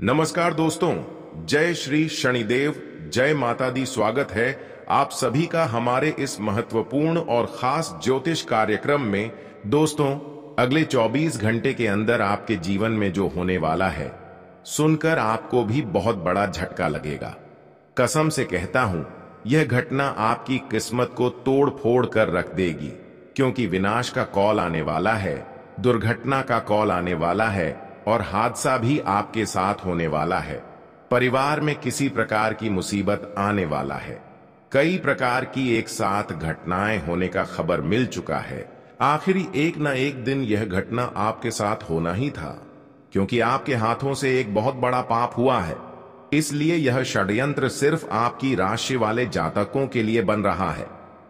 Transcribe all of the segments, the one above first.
नमस्कार दोस्तों। जय श्री शनिदेव, जय माता दी। स्वागत है आप सभी का हमारे इस महत्वपूर्ण और खास ज्योतिष कार्यक्रम में। दोस्तों, अगले 24 घंटे के अंदर आपके जीवन में जो होने वाला है, सुनकर आपको भी बहुत बड़ा झटका लगेगा। कसम से कहता हूं, यह घटना आपकी किस्मत को तोड़ फोड़ कर रख देगी, क्योंकि विनाश का कॉल आने वाला है, दुर्घटना का कॉल आने वाला है और हादसा भी आपके साथ होने वाला है। परिवार में किसी प्रकार की मुसीबत आने वाला है। कई प्रकार की एक साथ घटनाएं होने का खबर मिल चुका है। आखिरी एक न एक दिन यह घटना आपके साथ होना ही था, क्योंकि आपके हाथों से एक बहुत बड़ा पाप हुआ है। इसलिए यह षड्यंत्र सिर्फ आपकी राशि वाले जातकों के लिए बन रहा है।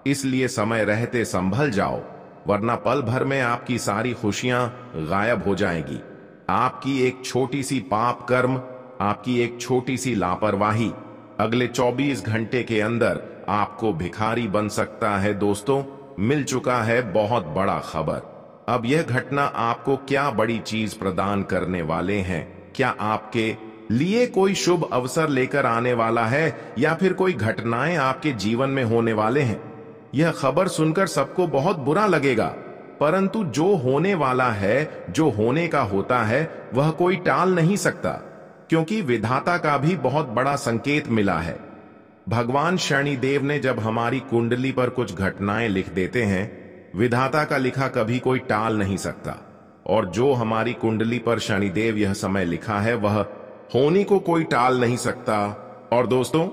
इसलिए समय रहते संभल जाओ, वरना पल भर में आपकी सारी खुशियां गायब हो जाएंगी। आपकी एक छोटी सी पाप कर्म, आपकी एक छोटी सी लापरवाही अगले 24 घंटे के अंदर आपको भिखारी बन सकता है। दोस्तों, मिल चुका है बहुत बड़ा खबर। अब यह घटना आपको क्या बड़ी चीज प्रदान करने वाले हैं? क्या आपके लिए कोई शुभ अवसर लेकर आने वाला है, या फिर कोई घटनाएं आपके जीवन में होने वाले हैं? यह खबर सुनकर सबको बहुत बुरा लगेगा, परंतु जो होने वाला है, जो होने का होता है, वह कोई टाल नहीं सकता, क्योंकि विधाता का भी बहुत बड़ा संकेत मिला है। भगवान शनिदेव ने जब हमारी कुंडली पर कुछ घटनाएं लिख देते हैं, विधाता का लिखा कभी कोई टाल नहीं सकता। और जो हमारी कुंडली पर शनिदेव यह समय लिखा है, वह होने को कोई टाल नहीं सकता। और दोस्तों,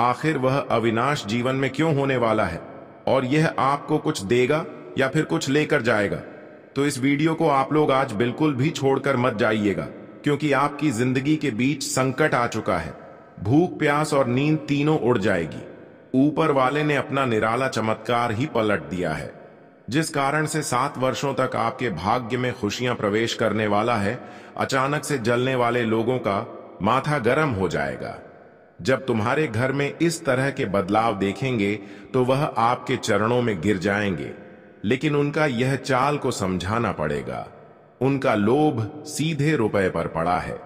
आखिर वह अविनाश जीवन में क्यों होने वाला है, और यह आपको कुछ देगा या फिर कुछ लेकर जाएगा? तो इस वीडियो को आप लोग आज बिल्कुल भी छोड़कर मत जाइएगा, क्योंकि आपकी जिंदगी के बीच संकट आ चुका है। भूख, प्यास और नींद तीनों उड़ जाएगी। ऊपर वाले ने अपना निराला चमत्कार ही पलट दिया है, जिस कारण से 7 वर्षों तक आपके भाग्य में खुशियां प्रवेश करने वाला है। अचानक से जलने वाले लोगों का माथा गर्म हो जाएगा। जब तुम्हारे घर में इस तरह के बदलाव देखेंगे, तो वह आपके चरणों में गिर जाएंगे। लेकिन उनका यह चाल को समझाना पड़ेगा। उनका लोभ सीधे रुपए पर पड़ा है।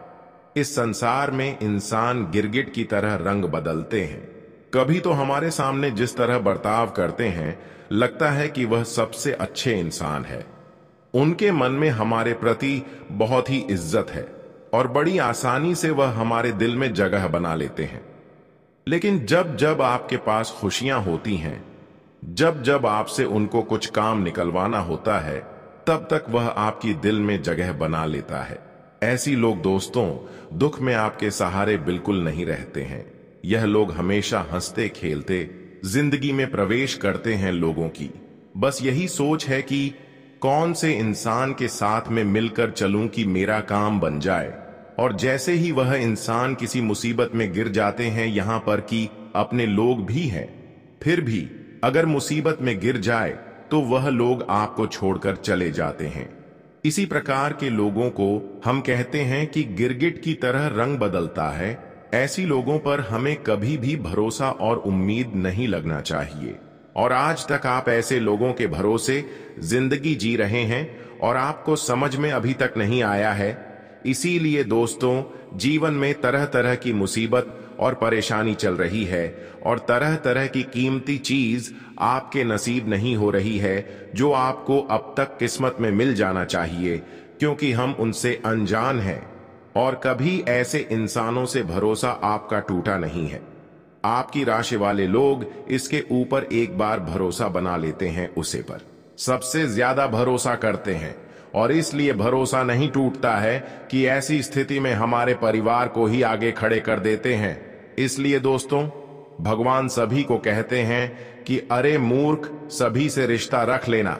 इस संसार में इंसान गिरगिट की तरह रंग बदलते हैं। कभी तो हमारे सामने जिस तरह बर्ताव करते हैं, लगता है कि वह सबसे अच्छे इंसान है। उनके मन में हमारे प्रति बहुत ही इज्जत है और बड़ी आसानी से वह हमारे दिल में जगह बना लेते हैं। लेकिन जब जब आपके पास खुशियां होती हैं, जब जब आपसे उनको कुछ काम निकलवाना होता है, तब तक वह आपकी दिल में जगह बना लेता है। ऐसी लोग दोस्तों, दुख में आपके सहारे बिल्कुल नहीं रहते हैं। यह लोग हमेशा हंसते खेलते जिंदगी में प्रवेश करते हैं लोगों की। बस यही सोच है कि कौन से इंसान के साथ में मिलकर चलूं कि मेरा काम बन जाए। और जैसे ही वह इंसान किसी मुसीबत में गिर जाते हैं, यहां पर कि अपने लोग भी हैं, फिर भी अगर मुसीबत में गिर जाए तो वह लोग आपको छोड़कर चले जाते हैं। इसी प्रकार के लोगों को हम कहते हैं कि गिरगिट की तरह रंग बदलता है। ऐसी लोगों पर हमें कभी भी भरोसा और उम्मीद नहीं लगना चाहिए। और आज तक आप ऐसे लोगों के भरोसे जिंदगी जी रहे हैं और आपको समझ में अभी तक नहीं आया है। इसीलिए दोस्तों, जीवन में तरह तरह की मुसीबत और परेशानी चल रही है, और तरह तरह की कीमती चीज आपके नसीब नहीं हो रही है, जो आपको अब तक किस्मत में मिल जाना चाहिए, क्योंकि हम उनसे अनजान हैं। और कभी ऐसे इंसानों से भरोसा आपका टूटा नहीं है। आपकी राशि वाले लोग इसके ऊपर एक बार भरोसा बना लेते हैं, उसे पर सबसे ज्यादा भरोसा करते हैं, और इसलिए भरोसा नहीं टूटता है कि ऐसी स्थिति में हमारे परिवार को ही आगे खड़े कर देते हैं। इसलिए दोस्तों, भगवान सभी को कहते हैं कि अरे मूर्ख, सभी से रिश्ता रख लेना,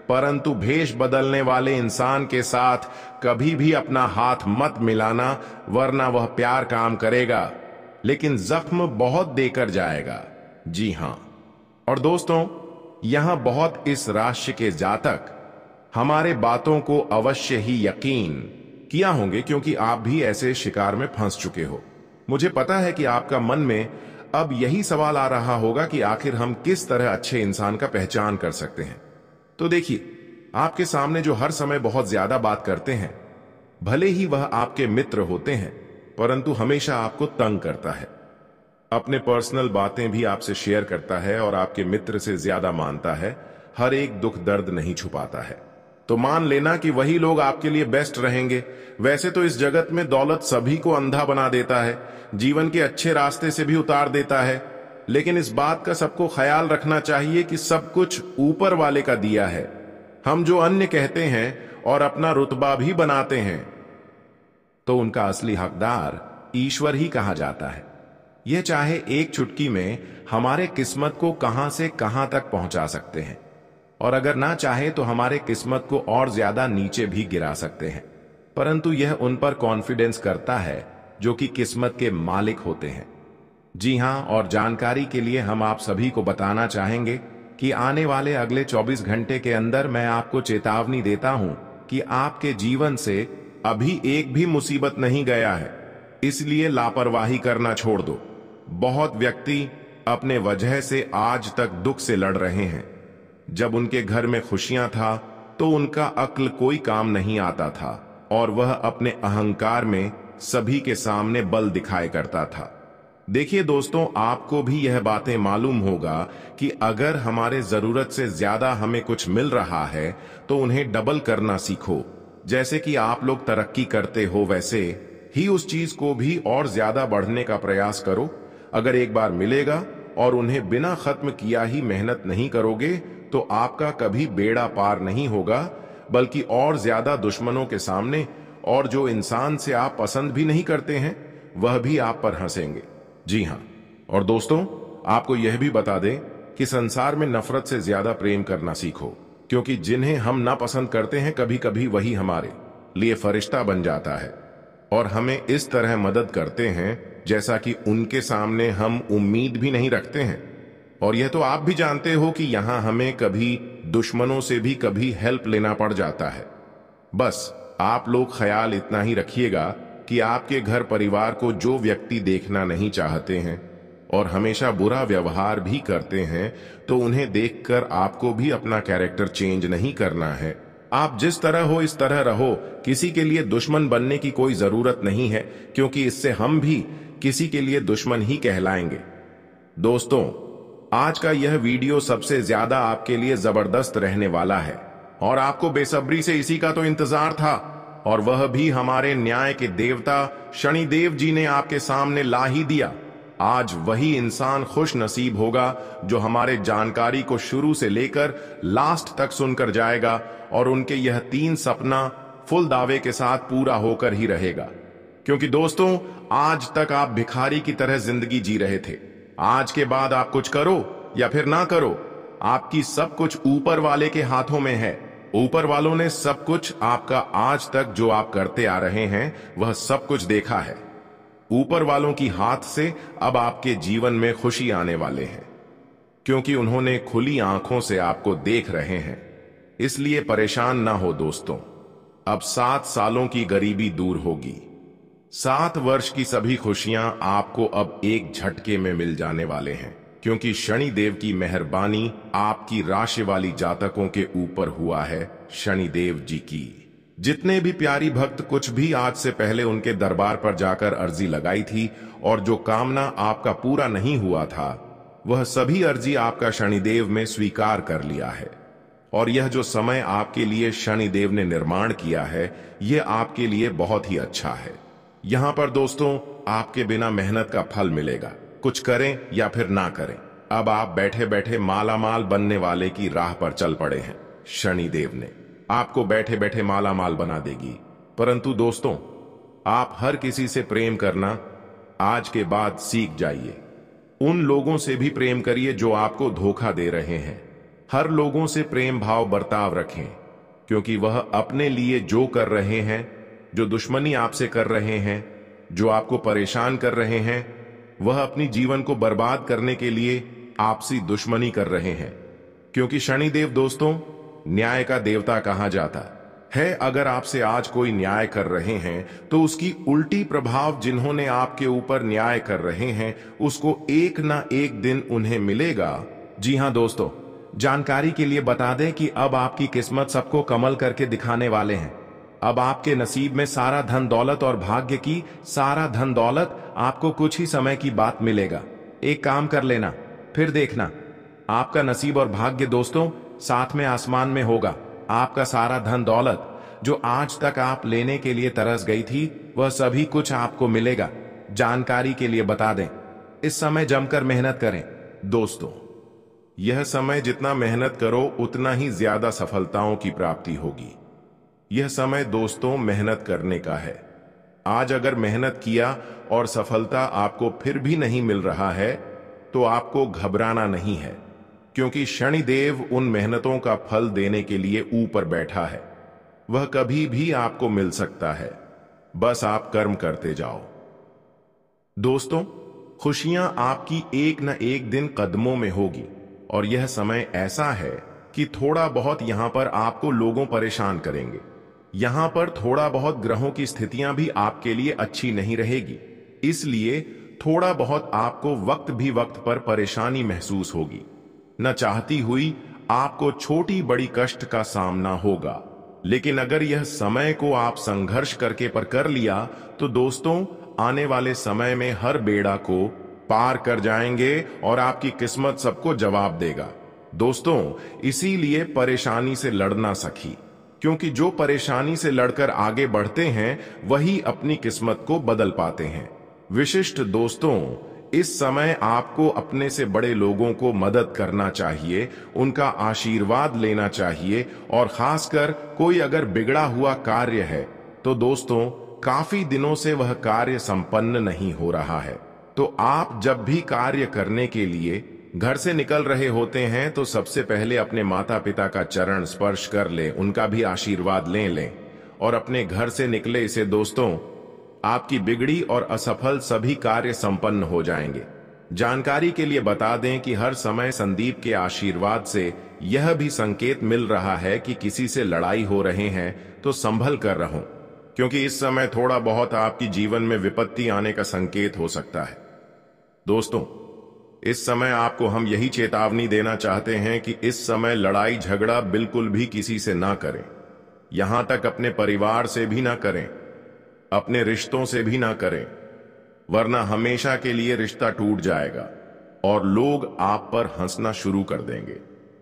परंतु भेष बदलने वाले इंसान के साथ कभी भी अपना हाथ मत मिलाना, वरना वह प्यार काम करेगा लेकिन जख्म बहुत देकर जाएगा। जी हां। और दोस्तों, यहां बहुत इस राशि के जातक हमारे बातों को अवश्य ही यकीन किया होंगे, क्योंकि आप भी ऐसे शिकार में फंस चुके हो। मुझे पता है कि आपका मन में अब यही सवाल आ रहा होगा कि आखिर हम किस तरह अच्छे इंसान का पहचान कर सकते हैं। तो देखिए, आपके सामने जो हर समय बहुत ज्यादा बात करते हैं, भले ही वह आपके मित्र होते हैं, परंतु हमेशा आपको तंग करता है। अपने पर्सनल बातें भी आपसे शेयर करता है और आपके मित्र से ज्यादा मानता है। हर एक दुख दर्द नहीं छुपाता है। तो मान लेना कि वही लोग आपके लिए बेस्ट रहेंगे। वैसे तो इस जगत में दौलत सभी को अंधा बना देता है, जीवन के अच्छे रास्ते से भी उतार देता है, लेकिन इस बात का सबको ख्याल रखना चाहिए कि सब कुछ ऊपर वाले का दिया है। हम जो अन्य कहते हैं और अपना रुतबा भी बनाते हैं, तो उनका असली हकदार ईश्वर ही कहा जाता है। यह चाहे एक चुटकी में हमारे किस्मत को कहां से कहां तक पहुंचा सकते हैं, और अगर ना चाहे तो हमारे किस्मत को और ज्यादा नीचे भी गिरा सकते हैं। परंतु यह उन पर कॉन्फिडेंस करता है जो कि किस्मत के मालिक होते हैं। जी हां, और जानकारी के लिए हम आप सभी को बताना चाहेंगे कि आने वाले अगले 24 घंटे के अंदर मैं आपको चेतावनी देता हूं कि आपके जीवन से अभी एक भी मुसीबत नहीं गया है, इसलिए लापरवाही करना छोड़ दो। बहुत व्यक्ति अपने वजह से आज तक दुख से लड़ रहे हैं। जब उनके घर में खुशियां था तो उनका अक्ल कोई काम नहीं आता था और वह अपने अहंकार में सभी के सामने बल दिखाया करता था। देखिए दोस्तों, आपको भी यह बातें मालूम होगा कि अगर हमारे जरूरत से ज्यादा हमें कुछ मिल रहा है तो उन्हें डबल करना सीखो। जैसे कि आप लोग तरक्की करते हो, वैसे ही उस चीज को भी और ज्यादा बढ़ने का प्रयास करो। अगर एक बार मिलेगा और उन्हें बिना खत्म किया ही मेहनत नहीं करोगे तो आपका कभी बेड़ा पार नहीं होगा, बल्कि और ज्यादा दुश्मनों के सामने, और जो इंसान से आप पसंद भी नहीं करते हैं वह भी आप पर हंसेंगे। जी हां, और दोस्तों, आपको यह भी बता दें कि संसार में नफरत से ज्यादा प्रेम करना सीखो, क्योंकि जिन्हें हम ना पसंद करते हैं कभी कभी वही हमारे लिए फरिश्ता बन जाता है और हमें इस तरह मदद करते हैं जैसा कि उनके सामने हम उम्मीद भी नहीं रखते हैं। और यह तो आप भी जानते हो कि यहां हमें कभी दुश्मनों से भी कभी हेल्प लेना पड़ जाता है। बस आप लोग ख्याल इतना ही रखिएगा कि आपके घर परिवार को जो व्यक्ति देखना नहीं चाहते हैं और हमेशा बुरा व्यवहार भी करते हैं, तो उन्हें देखकर आपको भी अपना कैरेक्टर चेंज नहीं करना है। आप जिस तरह हो इस तरह रहो। किसी के लिए दुश्मन बनने की कोई जरूरत नहीं है, क्योंकि इससे हम भी किसी के लिए दुश्मन ही कहलाएंगे। दोस्तों, आज का यह वीडियो सबसे ज्यादा आपके लिए जबरदस्त रहने वाला है और आपको बेसब्री से इसी का तो इंतजार था, और वह भी हमारे न्याय के देवता शनिदेव जी ने आपके सामने ला ही दिया। आज वही इंसान खुश नसीब होगा जो हमारे जानकारी को शुरू से लेकर लास्ट तक सुनकर जाएगा और उनके यह 3 सपना फुल दावे के साथ पूरा होकर ही रहेगा। क्योंकि दोस्तों, आज तक आप भिखारी की तरह जिंदगी जी रहे थे। आज के बाद आप कुछ करो या फिर ना करो, आपकी सब कुछ ऊपर वाले के हाथों में है। ऊपर वालों ने सब कुछ आपका आज तक जो आप करते आ रहे हैं वह सब कुछ देखा है। ऊपर वालों की हाथ से अब आपके जीवन में खुशी आने वाले हैं, क्योंकि उन्होंने खुली आंखों से आपको देख रहे हैं। इसलिए परेशान ना हो दोस्तों, अब 7 सालों की गरीबी दूर होगी। 7 वर्ष की सभी खुशियां आपको अब एक झटके में मिल जाने वाले हैं, क्योंकि शनिदेव की मेहरबानी आपकी राशि वाली जातकों के ऊपर हुआ है। शनिदेव जी की जितने भी प्यारी भक्त कुछ भी आज से पहले उनके दरबार पर जाकर अर्जी लगाई थी और जो कामना आपका पूरा नहीं हुआ था, वह सभी अर्जी आपका शनिदेव में स्वीकार कर लिया है। और यह जो समय आपके लिए शनिदेव ने निर्माण किया है, यह आपके लिए बहुत ही अच्छा है। यहां पर दोस्तों, आपके बिना मेहनत का फल मिलेगा। कुछ करें या फिर ना करें, अब आप बैठे बैठे मालामाल बनने वाले की राह पर चल पड़े हैं। शनिदेव ने आपको बैठे बैठे मालामाल बना देगी। परंतु दोस्तों, आप हर किसी से प्रेम करना आज के बाद सीख जाइए। उन लोगों से भी प्रेम करिए जो आपको धोखा दे रहे हैं। हर लोगों से प्रेम भाव बर्ताव रखें, क्योंकि वह अपने लिए जो कर रहे हैं, जो दुश्मनी आपसे कर रहे हैं, जो आपको परेशान कर रहे हैं, वह अपनी जीवन को बर्बाद करने के लिए आपसी दुश्मनी कर रहे हैं। क्योंकि शनिदेव दोस्तों न्याय का देवता कहा जाता है। अगर आपसे आज कोई न्याय कर रहे हैं तो उसकी उल्टी प्रभाव जिन्होंने आपके ऊपर न्याय कर रहे हैं उसको एक ना एक दिन उन्हें मिलेगा। जी हां दोस्तों, जानकारी के लिए बता दें कि अब आपकी किस्मत सबको कमल करके दिखाने वाले हैं। अब आपके नसीब में सारा धन दौलत और भाग्य की सारा धन दौलत आपको कुछ ही समय की बात मिलेगा। एक काम कर लेना, फिर देखना आपका नसीब और भाग्य दोस्तों साथ में आसमान में होगा। आपका सारा धन दौलत जो आज तक आप लेने के लिए तरस गई थी, वह सभी कुछ आपको मिलेगा। जानकारी के लिए बता दें, इस समय जमकर मेहनत करें दोस्तों। यह समय जितना मेहनत करो उतना ही ज्यादा सफलताओं की प्राप्ति होगी। यह समय दोस्तों मेहनत करने का है। आज अगर मेहनत किया और सफलता आपको फिर भी नहीं मिल रहा है तो आपको घबराना नहीं है, क्योंकि शनिदेव उन मेहनतों का फल देने के लिए ऊपर बैठा है। वह कभी भी आपको मिल सकता है, बस आप कर्म करते जाओ। दोस्तों, खुशियां आपकी एक न एक दिन कदमों में होगी और यह समय ऐसा है कि थोड़ा बहुत यहां पर आपको लोगों परेशान करेंगे। यहां पर थोड़ा बहुत ग्रहों की स्थितियां भी आपके लिए अच्छी नहीं रहेगी, इसलिए थोड़ा बहुत आपको वक्त पर परेशानी महसूस होगी। न चाहती हुई आपको छोटी बड़ी कष्ट का सामना होगा, लेकिन अगर यह समय को आप संघर्ष करके पर कर लिया तो दोस्तों आने वाले समय में हर बेड़ा को पार कर जाएंगे और आपकी किस्मत सबको जवाब देगा। दोस्तों, इसीलिए परेशानी से लड़ना सखी, क्योंकि जो परेशानी से लड़कर आगे बढ़ते हैं वही अपनी किस्मत को बदल पाते हैं। विशिष्ट दोस्तों, इस समय आपको अपने से बड़े लोगों को मदद करना चाहिए, उनका आशीर्वाद लेना चाहिए, और खासकर कोई अगर बिगड़ा हुआ कार्य है तो दोस्तों काफी दिनों से वह कार्य संपन्न नहीं हो रहा है, तो आप जब भी कार्य करने के लिए घर से निकल रहे होते हैं तो सबसे पहले अपने माता पिता का चरण स्पर्श कर लें, उनका भी आशीर्वाद लें और अपने घर से निकले इसे दोस्तों आपकी बिगड़ी और असफल सभी कार्य संपन्न हो जाएंगे। जानकारी के लिए बता दें कि हर समय संदीप के आशीर्वाद से यह भी संकेत मिल रहा है कि किसी से लड़ाई हो रहे हैं तो संभल कर रहो, क्योंकि इस समय थोड़ा बहुत आपकी जीवन में विपत्ति आने का संकेत हो सकता है। दोस्तों, इस समय आपको हम यही चेतावनी देना चाहते हैं कि इस समय लड़ाई झगड़ा बिल्कुल भी किसी से ना करें, यहां तक अपने परिवार से भी ना करें, अपने रिश्तों से भी ना करें, वरना हमेशा के लिए रिश्ता टूट जाएगा और लोग आप पर हंसना शुरू कर देंगे।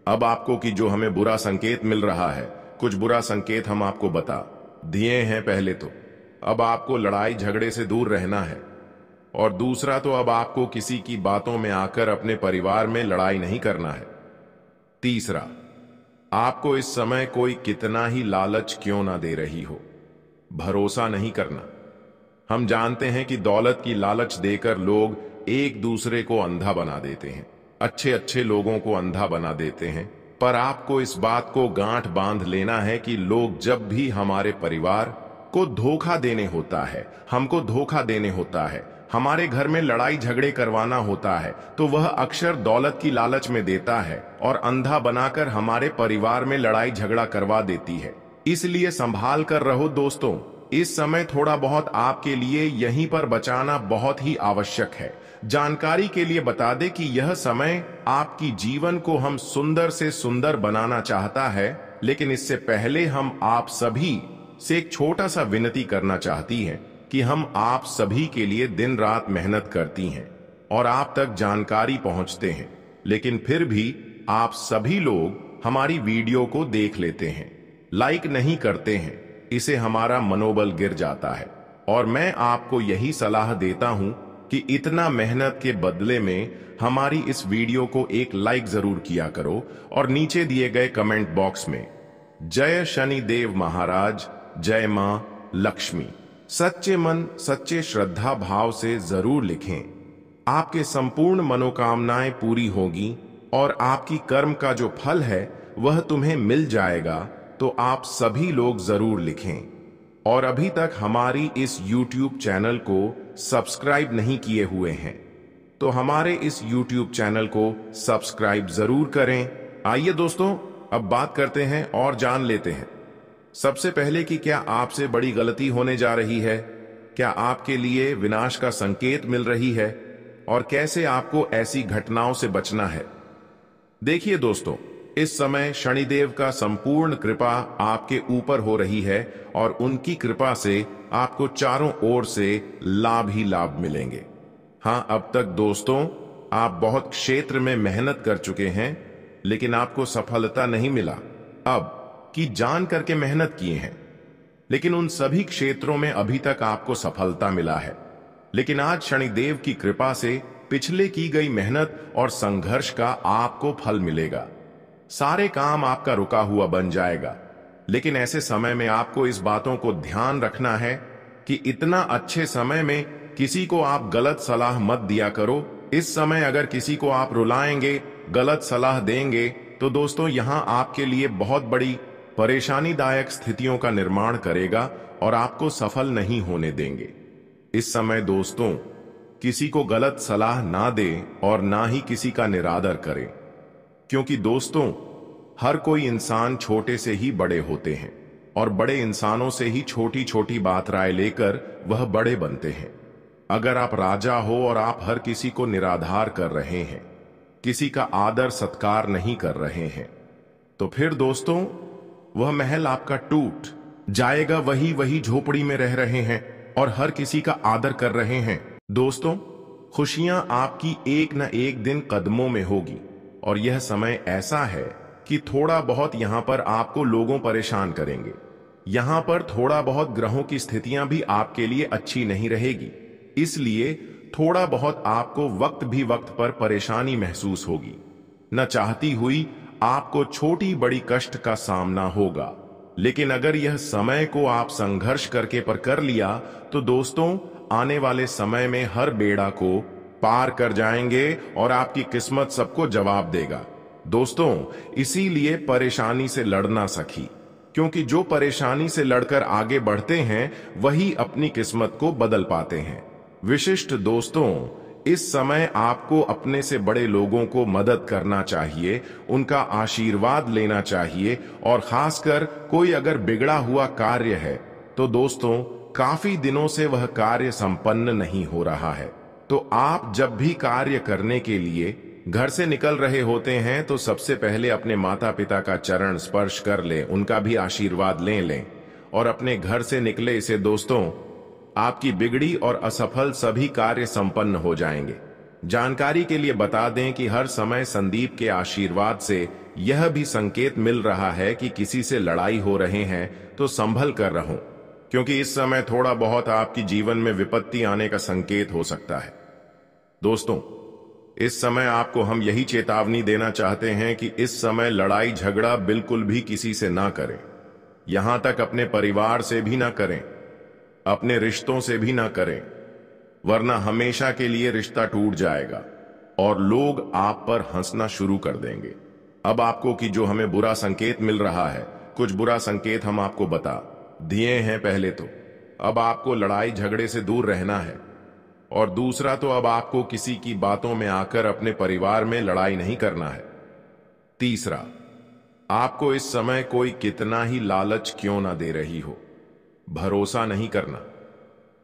अब आपको कि जो हमें बुरा संकेत मिल रहा है, कुछ बुरा संकेत हम आपको बता दिए हैं। पहले तो अब आपको लड़ाई झगड़े से दूर रहना है, और दूसरा तो अब आपको किसी की बातों में आकर अपने परिवार में लड़ाई नहीं करना है। तीसरा, आपको इस समय कोई कितना ही लालच क्यों ना दे रही हो, भरोसा नहीं करना। हम जानते हैं कि दौलत की लालच देकर लोग एक दूसरे को अंधा बना देते हैं, अच्छे अच्छे लोगों को अंधा बना देते हैं, पर आपको इस बात को गांठ बांध लेना है कि लोग जब भी हमारे परिवार को धोखा देने होता है, हमको धोखा देने होता है, हमारे घर में लड़ाई झगड़े करवाना होता है, तो वह अक्सर दौलत की लालच में देता है और अंधा बनाकर हमारे परिवार में लड़ाई झगड़ा करवा देती है। इसलिए संभाल कर रहो दोस्तों। इस समय थोड़ा बहुत आपके लिए यहीं पर बचाना बहुत ही आवश्यक है। जानकारी के लिए बता दें कि यह समय आपकी जीवन को हम सुंदर से सुंदर बनाना चाहता है, लेकिन इससे पहले हम आप सभी से एक छोटा सा विनती करना चाहती हैं कि हम आप सभी के लिए दिन रात मेहनत करती हैं और आप तक जानकारी पहुंचते हैं, लेकिन फिर भी आप सभी लोग हमारी वीडियो को देख लेते हैं, लाइक नहीं करते हैं। इसे हमारा मनोबल गिर जाता है और मैं आपको यही सलाह देता हूं कि इतना मेहनत के बदले में हमारी इस वीडियो को एक लाइक जरूर किया करो और नीचे दिए गए कमेंट बॉक्स में जय शनिदेव महाराज, जय मां लक्ष्मी सच्चे मन सच्चे श्रद्धा भाव से जरूर लिखें। आपके संपूर्ण मनोकामनाएं पूरी होगी और आपकी कर्म का जो फल है वह तुम्हें मिल जाएगा। तो आप सभी लोग जरूर लिखें और अभी तक हमारी इस YouTube चैनल को सब्सक्राइब नहीं किए हुए हैं तो हमारे इस YouTube चैनल को सब्सक्राइब जरूर करें। आइए दोस्तों, अब बात करते हैं और जान लेते हैं सबसे पहले कि क्या आपसे बड़ी गलती होने जा रही है, क्या आपके लिए विनाश का संकेत मिल रही है और कैसे आपको ऐसी घटनाओं से बचना है। देखिए दोस्तों, इस समय शनिदेव का संपूर्ण कृपा आपके ऊपर हो रही है और उनकी कृपा से आपको चारों ओर से लाभ ही लाभ मिलेंगे। हाँ, अब तक दोस्तों आप बहुत क्षेत्र में मेहनत कर चुके हैं, लेकिन आपको सफलता नहीं मिला। अब की जान करके मेहनत किए हैं, लेकिन उन सभी क्षेत्रों में अभी तक आपको सफलता मिला है। लेकिन आज शनिदेव की कृपा से पिछले की गई मेहनत और संघर्ष का आपको फल मिलेगा। सारे काम आपका रुका हुआ बन जाएगा। लेकिन ऐसे समय में आपको इस बातों को ध्यान रखना है कि इतना अच्छे समय में किसी को आप गलत सलाह मत दिया करो। इस समय अगर किसी को आप रुलाएंगे, गलत सलाह देंगे, तो दोस्तों यहां आपके लिए बहुत बड़ी परेशानीदायक स्थितियों का निर्माण करेगा और आपको सफल नहीं होने देंगे। इस समय दोस्तों किसी को गलत सलाह ना दें और ना ही किसी का निरादर करें, क्योंकि दोस्तों हर कोई इंसान छोटे से ही बड़े होते हैं और बड़े इंसानों से ही छोटी छोटी बात राय लेकर वह बड़े बनते हैं। अगर आप राजा हो और आप हर किसी को निराधार कर रहे हैं, किसी का आदर सत्कार नहीं कर रहे हैं, तो फिर दोस्तों वह महल आपका टूट जाएगा। वही झोपड़ी में रह रहे हैं और हर किसी का आदर कर रहे हैं। दोस्तों खुशियां आपकी एक न एक दिन कदमों में होगी और यह समय ऐसा है कि थोड़ा बहुत यहां पर आपको लोगों परेशान करेंगे। यहां पर थोड़ा बहुत ग्रहों की स्थितियां भी आपके लिए अच्छी नहीं रहेगी, इसलिए थोड़ा बहुत आपको वक्त पर परेशानी महसूस होगी। न चाहती हुई आपको छोटी बड़ी कष्ट का सामना होगा। लेकिन अगर यह समय को आप संघर्ष करके पर कर लिया तो दोस्तों आने वाले समय में हर बेड़ा को पार कर जाएंगे और आपकी किस्मत सबको जवाब देगा। दोस्तों इसीलिए परेशानी से लड़ना सखी, क्योंकि जो परेशानी से लड़कर आगे बढ़ते हैं वही अपनी किस्मत को बदल पाते हैं। विशिष्ट दोस्तों इस समय आपको अपने से बड़े लोगों को मदद करना चाहिए, उनका आशीर्वाद लेना चाहिए और खासकर कोई अगर बिगड़ा हुआ कार्य है तो दोस्तों काफी दिनों से वह कार्य संपन्न नहीं हो रहा है, तो आप जब भी कार्य करने के लिए घर से निकल रहे होते हैं तो सबसे पहले अपने माता पिता का चरण स्पर्श कर लें, उनका भी आशीर्वाद लें और अपने घर से निकले से दोस्तों आपकी बिगड़ी और असफल सभी कार्य संपन्न हो जाएंगे। जानकारी के लिए बता दें कि हर समय संदीप के आशीर्वाद से यह भी संकेत मिल रहा है कि किसी से लड़ाई हो रहे हैं तो संभल कर रहो, क्योंकि इस समय थोड़ा बहुत आपकी जीवन में विपत्ति आने का संकेत हो सकता है। दोस्तों इस समय आपको हम यही चेतावनी देना चाहते हैं कि इस समय लड़ाई झगड़ा बिल्कुल भी किसी से ना करें, यहां तक अपने परिवार से भी ना करें, अपने रिश्तों से भी ना करें, वरना हमेशा के लिए रिश्ता टूट जाएगा और लोग आप पर हंसना शुरू कर देंगे। अब आपको कि जो हमें बुरा संकेत मिल रहा है, कुछ बुरा संकेत हम आपको बता दिए हैं। पहले तो अब आपको लड़ाई झगड़े से दूर रहना है और दूसरा तो अब आपको किसी की बातों में आकर अपने परिवार में लड़ाई नहीं करना है। तीसरा, आपको इस समय कोई कितना ही लालच क्यों ना दे रही हो, भरोसा नहीं करना।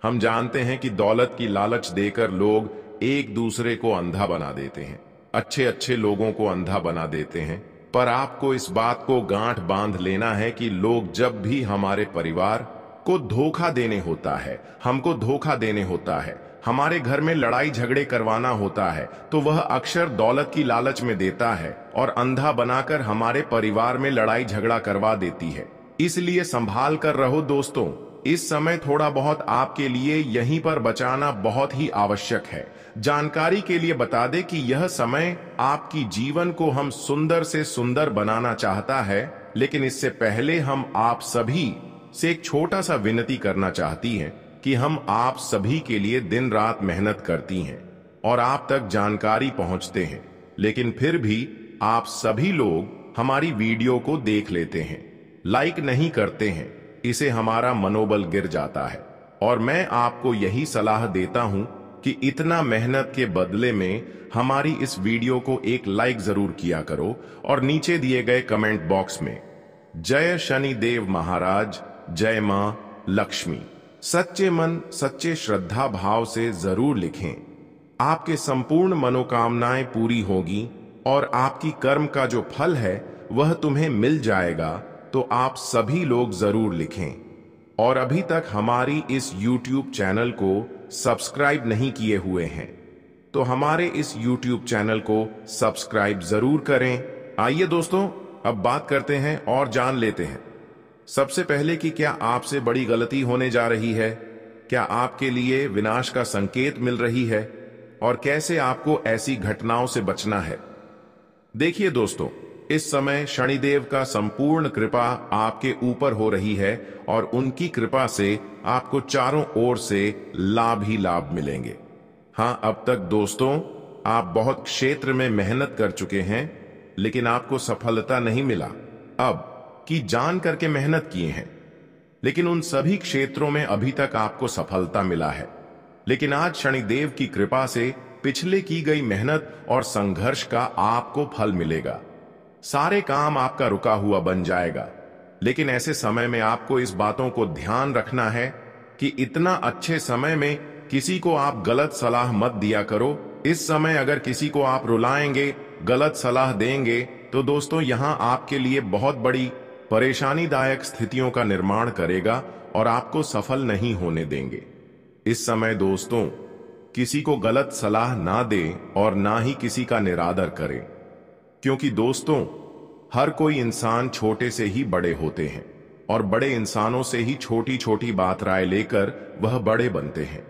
हम जानते हैं कि दौलत की लालच देकर लोग एक दूसरे को अंधा बना देते हैं, अच्छे अच्छे लोगों को अंधा बना देते हैं, पर आपको इस बात को गांठ बांध लेना है कि लोग जब भी हमारे परिवार को धोखा देने होता है, हमको धोखा देने होता है, हमारे घर में लड़ाई झगड़े करवाना होता है, तो वह अक्सर दौलत की लालच में देता है और अंधा बनाकर हमारे परिवार में लड़ाई झगड़ा करवा देती है। इसलिए संभाल कर रहो दोस्तों। इस समय थोड़ा बहुत आपके लिए यहीं पर बचाना बहुत ही आवश्यक है। जानकारी के लिए बता दें कि यह समय आपकी जीवन को हम सुंदर से सुंदर बनाना चाहता है, लेकिन इससे पहले हम आप सभी से एक छोटा सा विनती करना चाहती हैं कि हम आप सभी के लिए दिन रात मेहनत करती हैं और आप तक जानकारी पहुंचते हैं, लेकिन फिर भी आप सभी लोग हमारी वीडियो को देख लेते हैं, लाइक नहीं करते हैं। इसे हमारा मनोबल गिर जाता है और मैं आपको यही सलाह देता हूं कि इतना मेहनत के बदले में हमारी इस वीडियो को एक लाइक जरूर किया करो और नीचे दिए गए कमेंट बॉक्स में जय शनिदेव महाराज, जय मां लक्ष्मी सच्चे मन सच्चे श्रद्धा भाव से जरूर लिखें। आपके संपूर्ण मनोकामनाएं पूरी होगी और आपकी कर्म का जो फल है वह तुम्हें मिल जाएगा, तो आप सभी लोग जरूर लिखें। और अभी तक हमारी इस YouTube चैनल को सब्सक्राइब नहीं किए हुए हैं तो हमारे इस YouTube चैनल को सब्सक्राइब जरूर करें। आइए दोस्तों, अब बात करते हैं और जान लेते हैं सबसे पहले कि क्या आपसे बड़ी गलती होने जा रही है, क्या आपके लिए विनाश का संकेत मिल रही है और कैसे आपको ऐसी घटनाओं से बचना है। देखिए दोस्तों, इस समय शनिदेव का संपूर्ण कृपा आपके ऊपर हो रही है और उनकी कृपा से आपको चारों ओर से लाभ ही लाभ मिलेंगे। हाँ, अब तक दोस्तों आप बहुत क्षेत्र में मेहनत कर चुके हैं लेकिन आपको सफलता नहीं मिला। अब की जान करके मेहनत किए हैं लेकिन उन सभी क्षेत्रों में अभी तक आपको सफलता मिला है। लेकिन आज शनिदेव की कृपा से पिछले की गई मेहनत और संघर्ष का आपको फल मिलेगा। सारे काम आपका रुका हुआ बन जाएगा। लेकिन ऐसे समय में आपको इस बातों को ध्यान रखना है कि इतना अच्छे समय में किसी को आप गलत सलाह मत दिया करो। इस समय अगर किसी को आप रुलाएंगे, गलत सलाह देंगे तो दोस्तों यहां आपके लिए बहुत बड़ी परेशानीदायक स्थितियों का निर्माण करेगा और आपको सफल नहीं होने देंगे। इस समय दोस्तों किसी को गलत सलाह ना दें और ना ही किसी का निरादर करें, क्योंकि दोस्तों हर कोई इंसान छोटे से ही बड़े होते हैं और बड़े इंसानों से ही छोटी छोटी बात राय लेकर वह बड़े बनते हैं।